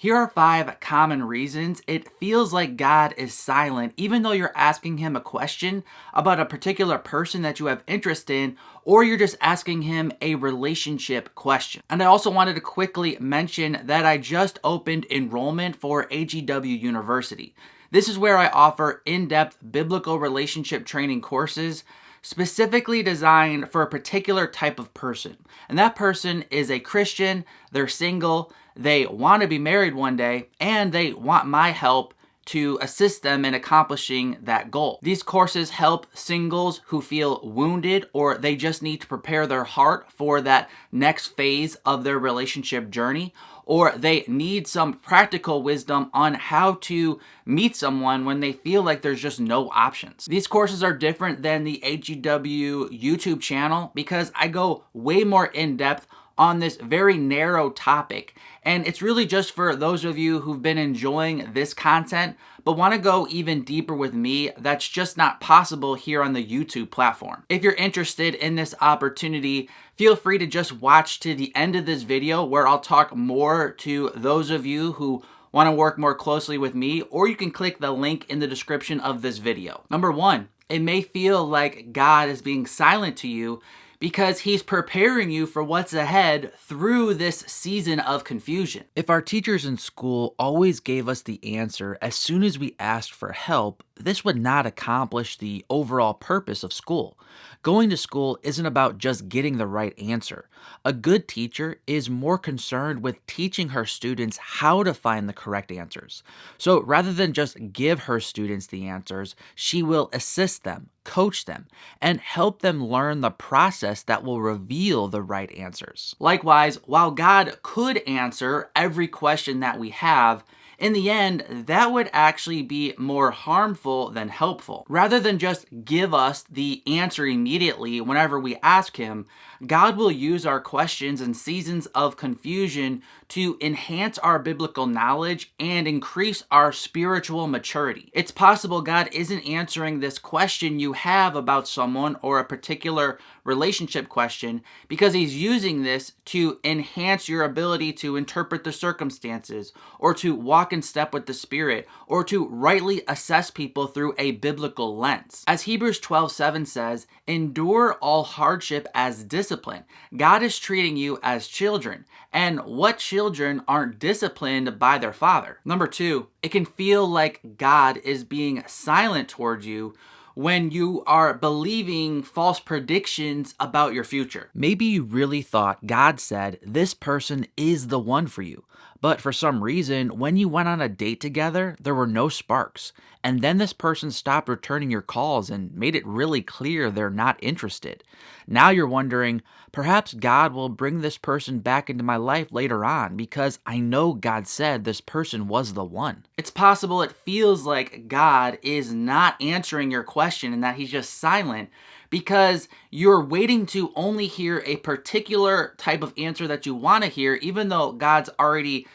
Here are 5 common reasons it feels like God is silent even though you're asking him a question about a particular person that you have interest in, or you're just asking him a relationship question. And I also wanted to quickly mention that I just opened enrollment for AGW University. This is where I offer in-depth biblical relationship training courses specifically designed for a particular type of person. And that person is a Christian, they're single, they want to be married one day, and they want my help to assist them in accomplishing that goal. These courses help singles who feel wounded or they just need to prepare their heart for that next phase of their relationship journey, or they need some practical wisdom on how to meet someone when they feel like there's just no options. These courses are different than the AGW YouTube channel because I go way more in depth on this very narrow topic. And it's really just for those of you who've been enjoying this content, but want to go even deeper with me. That's just not possible here on the YouTube platform. If you're interested in this opportunity, feel free to just watch to the end of this video where I'll talk more to those of you who want to work more closely with me, or you can click the link in the description of this video. Number 1, it may feel like God is being silent to you because he's preparing you for what's ahead through this season of confusion. If our teachers in school always gave us the answer as soon as we asked for help, this would not accomplish the overall purpose of school. Going to school isn't about just getting the right answer. A good teacher is more concerned with teaching her students how to find the correct answers. So rather than just give her students the answers, she will assist them, coach them, and help them learn the process that will reveal the right answers. Likewise, while God could answer every question that we have, in the end, that would actually be more harmful than helpful. Rather than just give us the answer immediately whenever we ask him, God will use our questions and seasons of confusion to enhance our biblical knowledge and increase our spiritual maturity. It's possible God isn't answering this question you have about someone or a particular relationship question because he's using this to enhance your ability to interpret the circumstances, or to walk in step with the Spirit, or to rightly assess people through a biblical lens. As Hebrews 12:7 says, endure all hardship as discipline. God is treating you as children, and what children aren't disciplined by their father? Number 2, it can feel like God is being silent towards you when you are believing false predictions about your future. Maybe you really thought God said this person is the one for you, but for some reason, when you went on a date together, there were no sparks. And then this person stopped returning your calls and made it really clear they're not interested. Now you're wondering, perhaps God will bring this person back into my life later on because I know God said this person was the one. It's possible it feels like God is not answering your question and that he's just silent because you're waiting to only hear a particular type of answer that you want to hear, even though God's already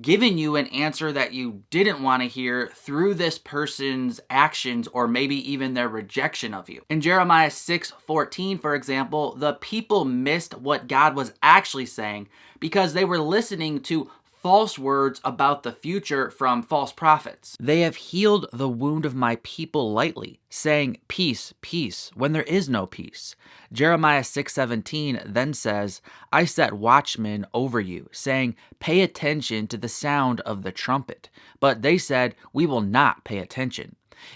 given you an answer that you didn't want to hear through this person's actions or maybe even their rejection of you. In Jeremiah 6:14, for example, the people missed what God was actually saying because they were listening to false words about the future from false prophets. They have healed the wound of my people lightly, saying, peace, peace, when there is no peace. Jeremiah 6:17 then says, I set watchmen over you, saying, pay attention to the sound of the trumpet. But they said, we will not pay attention.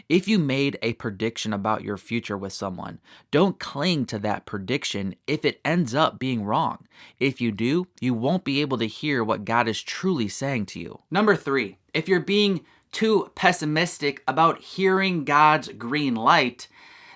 If you made a prediction about your future with someone, don't cling to that prediction if it ends up being wrong. If you do, you won't be able to hear what God is truly saying to you. Number 3, if you're being too pessimistic about hearing God's green light,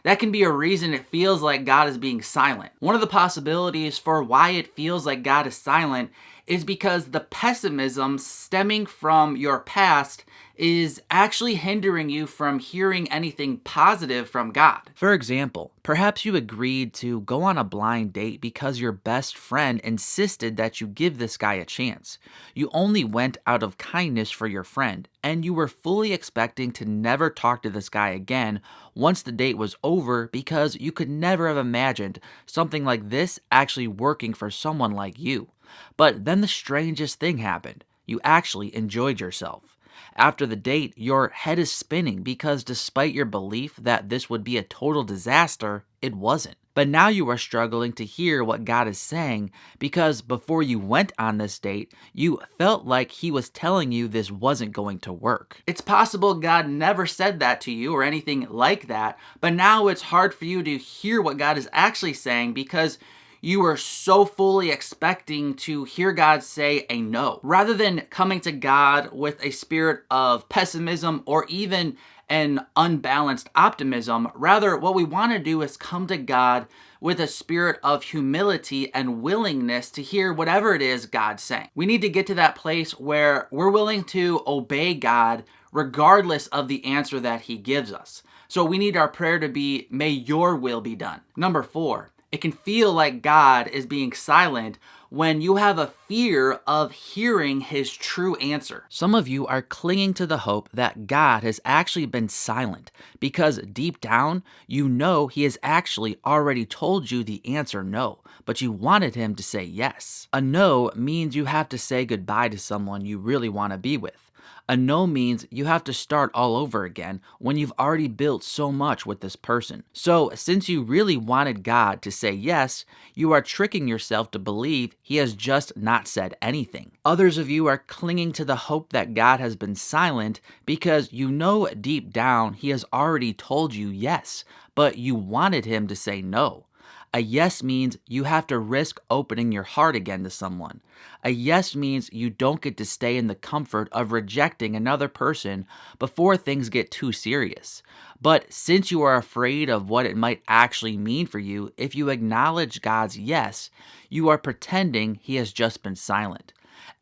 that can be a reason it feels like God is being silent. One of the possibilities for why it feels like God is silent is because the pessimism stemming from your past is actually hindering you from hearing anything positive from God. For example, perhaps you agreed to go on a blind date because your best friend insisted that you give this guy a chance. You only went out of kindness for your friend, and you were fully expecting to never talk to this guy again once the date was over because you could never have imagined something like this actually working for someone like you. But then the strangest thing happened. you actually enjoyed yourself. After the date, your head is spinning because despite your belief that this would be a total disaster, it wasn't. But now you are struggling to hear what God is saying because before you went on this date, you felt like He was telling you this wasn't going to work. It's possible God never said that to you or anything like that, but now it's hard for you to hear what God is actually saying because you were so fully expecting to hear God say a no. Rather than coming to God with a spirit of pessimism or even an unbalanced optimism, rather what we want to do is come to God with a spirit of humility and willingness to hear whatever it is God's saying. We need to get to that place where we're willing to obey God regardless of the answer that He gives us. So we need our prayer to be, may your will be done. Number 4, it can feel like God is being silent when you have a fear of hearing His true answer. Some of you are clinging to the hope that God has actually been silent because deep down, you know He has actually already told you the answer no, but you wanted Him to say yes. A no means you have to say goodbye to someone you really want to be with. A no means you have to start all over again when you've already built so much with this person. So, since you really wanted God to say yes, you are tricking yourself to believe He has just not said anything. Others of you are clinging to the hope that God has been silent because you know deep down He has already told you yes, but you wanted Him to say no. A yes means you have to risk opening your heart again to someone. A yes means you don't get to stay in the comfort of rejecting another person before things get too serious. But since you are afraid of what it might actually mean for you if you acknowledge God's yes, you are pretending He has just been silent.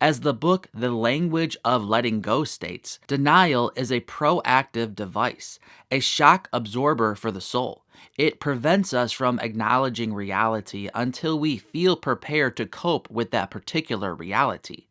As the book The Language of Letting Go states, denial is a proactive device, a shock absorber for the soul. It prevents us from acknowledging reality until we feel prepared to cope with that particular reality.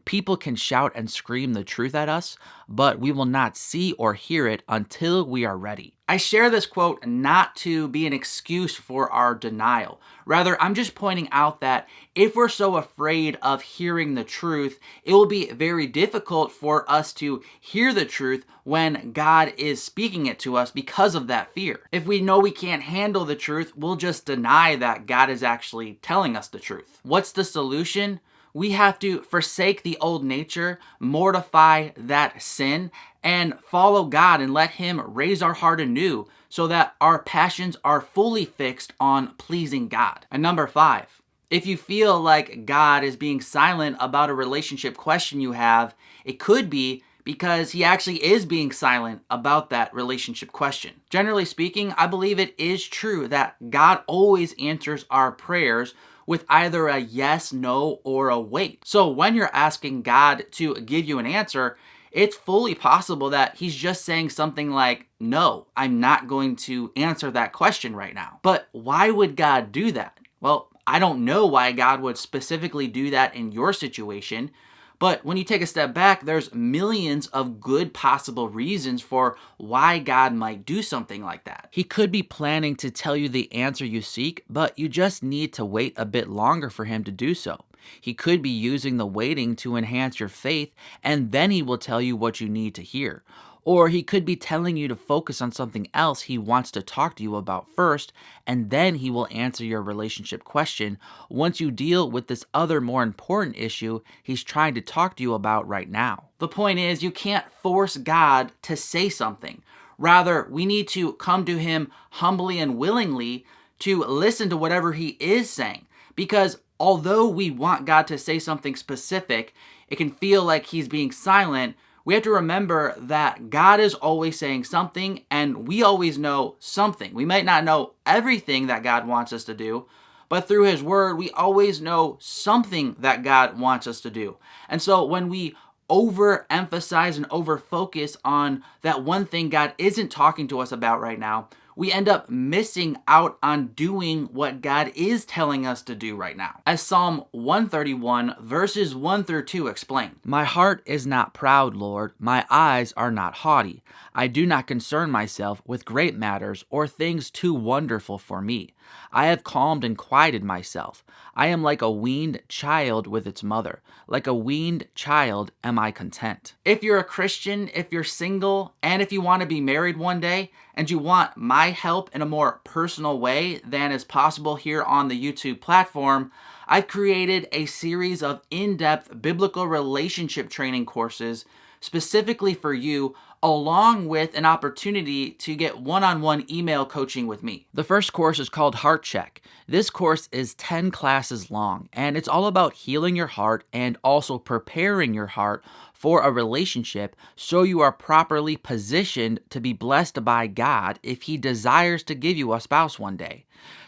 People can shout and scream the truth at us, but we will not see or hear it until we are ready. I share this quote not to be an excuse for our denial. Rather, I'm just pointing out that if we're so afraid of hearing the truth, it will be very difficult for us to hear the truth when God is speaking it to us because of that fear. If we know we can't handle the truth, we'll just deny that God is actually telling us the truth. What's the solution? We have to forsake the old nature, mortify that sin, and follow God and let Him raise our heart anew so that our passions are fully fixed on pleasing God. And number 5, if you feel like God is being silent about a relationship question you have, it could be because He actually is being silent about that relationship question. Generally speaking, I believe it is true that God always answers our prayers with either a yes, no, or a wait. So when you're asking God to give you an answer, it's fully possible that He's just saying something like, no, I'm not going to answer that question right now. But why would God do that? Well, I don't know why God would specifically do that in your situation. But when you take a step back, there's millions of good possible reasons for why God might do something like that. He could be planning to tell you the answer you seek, but you just need to wait a bit longer for Him to do so. He could be using the waiting to enhance your faith, and then He will tell you what you need to hear. Or He could be telling you to focus on something else He wants to talk to you about first, and then He will answer your relationship question once you deal with this other more important issue He's trying to talk to you about right now. The point is, you can't force God to say something. Rather, we need to come to Him humbly and willingly to listen to whatever He is saying. Because although we want God to say something specific, it can feel like He's being silent. We have to remember that God is always saying something, and we always know something. We might not know everything that God wants us to do, but through His Word, we always know something that God wants us to do. And so when we overemphasize and overfocus on that one thing God isn't talking to us about right now, we end up missing out on doing what God is telling us to do right now. As Psalm 131 verses 1 through 2 explain, "My heart is not proud, Lord. My eyes are not haughty. I do not concern myself with great matters or things too wonderful for me. I have calmed and quieted myself. I am like a weaned child with its mother. Like a weaned child am I content." If you're a Christian, if you're single, and if you want to be married one day, and you want my help in a more personal way than is possible here on the YouTube platform, I've created a series of in-depth biblical relationship training courses specifically for you, along with an opportunity to get one-on-one email coaching with me. The first course is called Heart Check. This course is 10 classes long, and it's all about healing your heart and also preparing your heart for a relationship so you are properly positioned to be blessed by God if He desires to give you a spouse one day.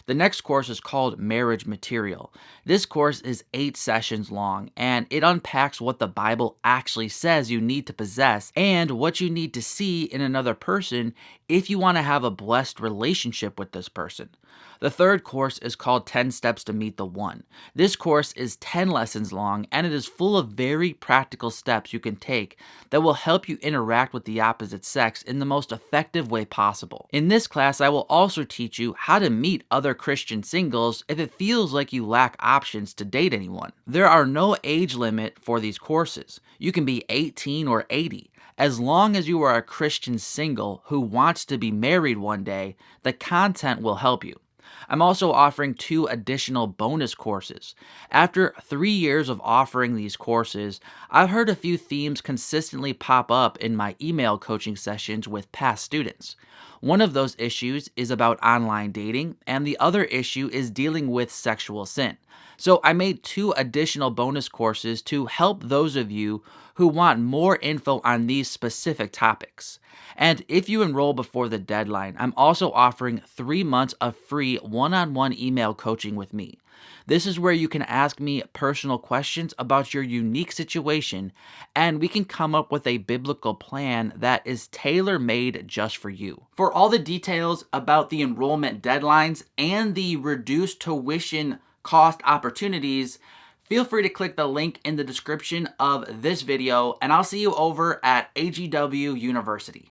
The next course is called Marriage Material. This course is 8 sessions long, and it unpacks what the Bible actually says you need to possess and what you need to see in another person if you want to have a blessed relationship with this person. The third course is called 10 Steps to Meet the One. This course is 10 lessons long, and it is full of very practical steps you can take that will help you interact with the opposite sex in the most effective way possible. In this class, I will also teach you how to meet other Christian singles if it feels like you lack options to date anyone. There are no age limit for these courses. You can be 18 or 80. As long as you are a Christian single who wants to be married one day, the content will help you. I'm also offering 2 additional bonus courses. After 3 years of offering these courses, I've heard a few themes consistently pop up in my email coaching sessions with past students. One of those issues is about online dating, and the other issue is dealing with sexual sin. So I made 2 additional bonus courses to help those of you who want more info on these specific topics. And if you enroll before the deadline, I'm also offering 3 months of free one-on-one email coaching with me. This is where you can ask me personal questions about your unique situation, and we can come up with a biblical plan that is tailor-made just for you. For all the details about the enrollment deadlines and the reduced tuition cost opportunities, feel free to click the link in the description of this video, and I'll see you over at AGW University.